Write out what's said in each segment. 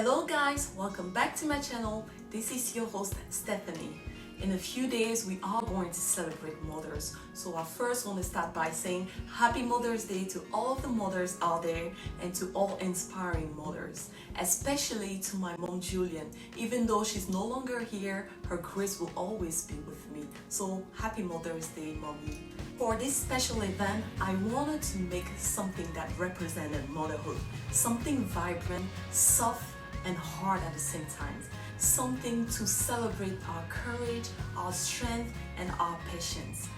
Hello guys, welcome back to my channel. This is your host Stephanie. In a few days we are going to celebrate mothers. So I first want to start by saying Happy Mother's Day to all of the mothers out there and to all inspiring mothers, especially to my mom Julian. Even though she's no longer here, her grace will always be with me. So Happy Mother's Day, mommy. For this special event, I wanted to make something that represented motherhood, something vibrant, soft, and hard at the same time. Something to celebrate our courage, our strength, and our patience.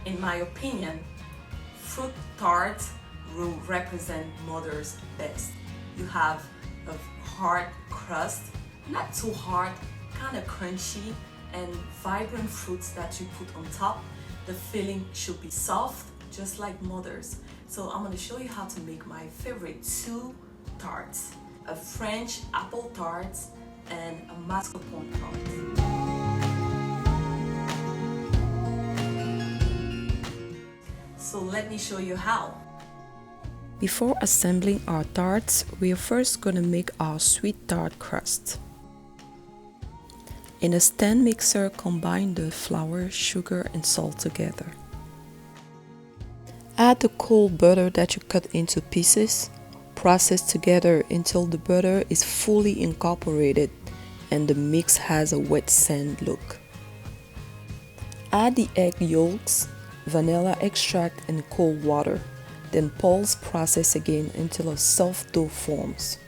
In my opinion, fruit tarts will represent mothers best. You have a hard crust, not too hard, kind of crunchy, and vibrant fruits that you put on top. The filling should be soft, just like mothers. So I'm going to show you how to make my favorite two tarts. A French apple tart and a mascarpone tart. So let me show you how. Before assembling our tarts, we are first going to make our sweet tart crust. In a stand mixer, combine the flour, sugar and salt together. Add the cold butter that you cut into pieces. Process together until the butter is fully incorporated and the mix has a wet sand look. Add the egg yolks, vanilla extract and cold water. Then pulse process again until a soft dough forms.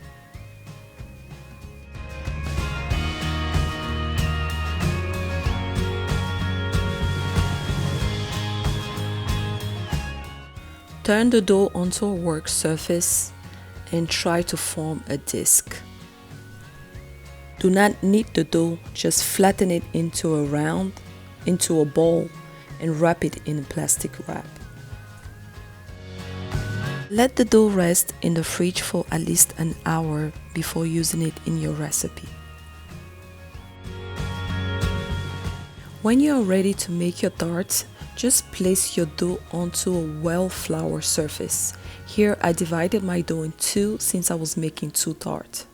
Turn the dough onto a work surface and try to form a disc. Do not knead the dough, just flatten it into a ball and wrap it in a plastic wrap. Let the dough rest in the fridge for at least an hour before using it in your recipe. When you are ready to make your tarts, just place your dough onto a well-floured surface. Here I divided my dough in two since I was making two tarts.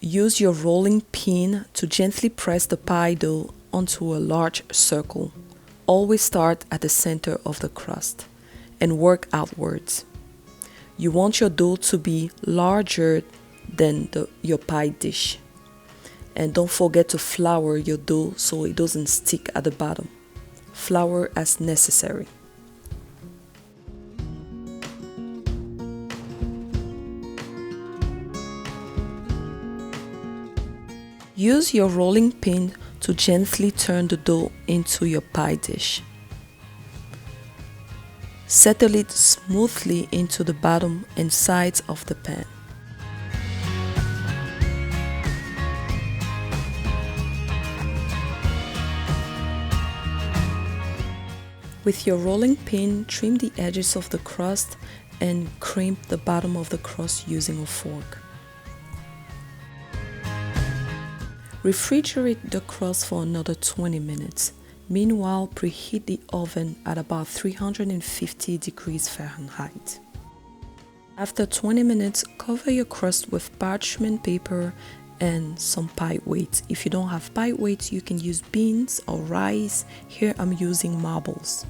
Use your rolling pin to gently press the pie dough onto a large circle. Always start at the center of the crust and work outwards. You want your dough to be larger than your pie dish. And don't forget to flour your dough so it doesn't stick at the bottom. Flour as necessary. Use your rolling pin to gently turn the dough into your pie dish. Settle it smoothly into the bottom and sides of the pan. With your rolling pin, trim the edges of the crust and crimp the bottom of the crust using a fork. Refrigerate the crust for another 20 minutes. Meanwhile, preheat the oven at about 350 degrees Fahrenheit. After 20 minutes, cover your crust with parchment paper and some pie weights. If you don't have pie weights, you can use beans or rice. Here I'm using marbles.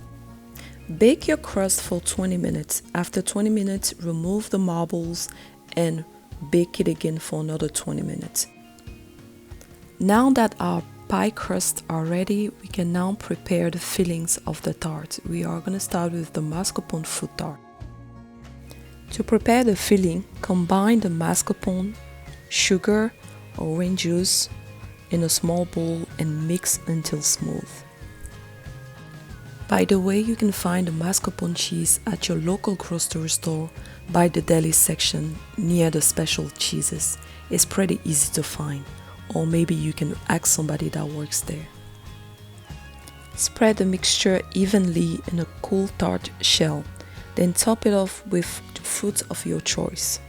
Bake your crust for 20 minutes. After 20 minutes, remove the marbles and bake it again for another 20 minutes. Now that our pie crusts are ready, we can now prepare the fillings of the tart. We are going to start with the mascarpone fruit tart. To prepare the filling, combine the mascarpone, sugar, orange juice in a small bowl and mix until smooth. By the way, you can find the mascarpone cheese at your local grocery store by the deli section near the special cheeses. It's pretty easy to find, or maybe you can ask somebody that works there. Spread the mixture evenly in a cool tart shell, then top it off with fruits of your choice.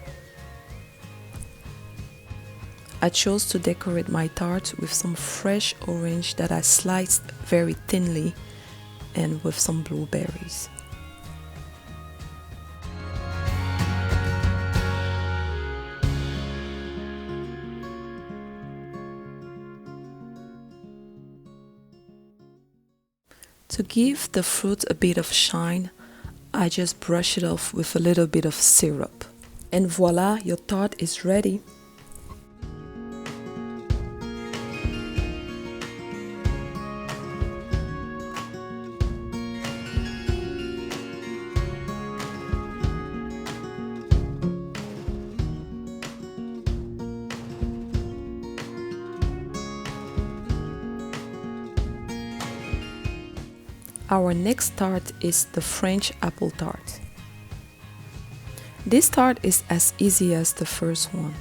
I chose to decorate my tart with some fresh orange that I sliced very thinly and with some blueberries. To give the fruit a bit of shine, I just brush it off with a little bit of syrup. And voila, your tart is ready. Our next tart is the French apple tart. This tart is as easy as the first one.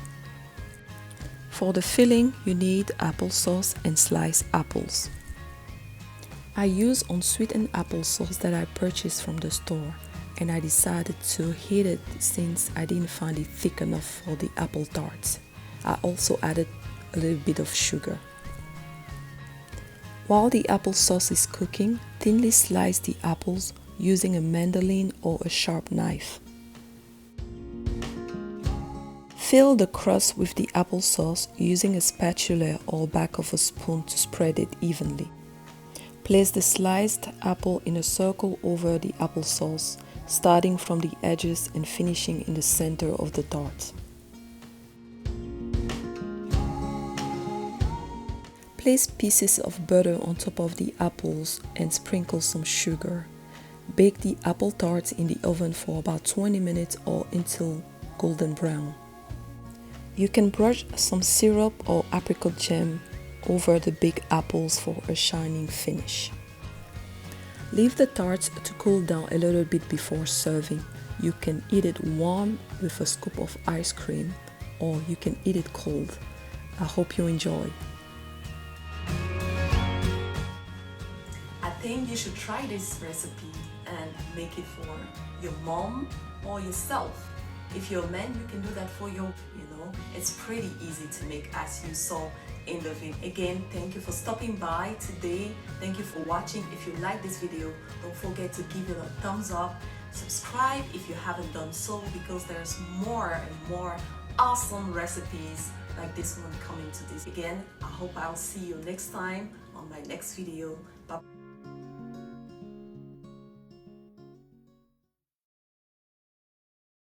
For the filling, you need applesauce and sliced apples. I use unsweetened applesauce that I purchased from the store, and I decided to heat it since I didn't find it thick enough for the apple tarts. I also added a little bit of sugar. While the applesauce is cooking, thinly slice the apples using a mandolin or a sharp knife. Fill the crust with the applesauce using a spatula or back of a spoon to spread it evenly. Place the sliced apple in a circle over the applesauce, starting from the edges and finishing in the center of the tart. Place pieces of butter on top of the apples and sprinkle some sugar. Bake the apple tarts in the oven for about 20 minutes or until golden brown. You can brush some syrup or apricot jam over the big apples for a shining finish. Leave the tarts to cool down a little bit before serving. You can eat it warm with a scoop of ice cream, or you can eat it cold. I hope you enjoy. I think you should try this recipe and make it for your mom or yourself. If you're a man, you can do that for it's pretty easy to make, as you saw in the video. Again, thank you for stopping by today. Thank you for watching. If you like this video, don't forget to give it a thumbs up. Subscribe if you haven't done so, because there's more and more awesome recipes like this one coming to this. Again, I hope I'll see you next time on my next video.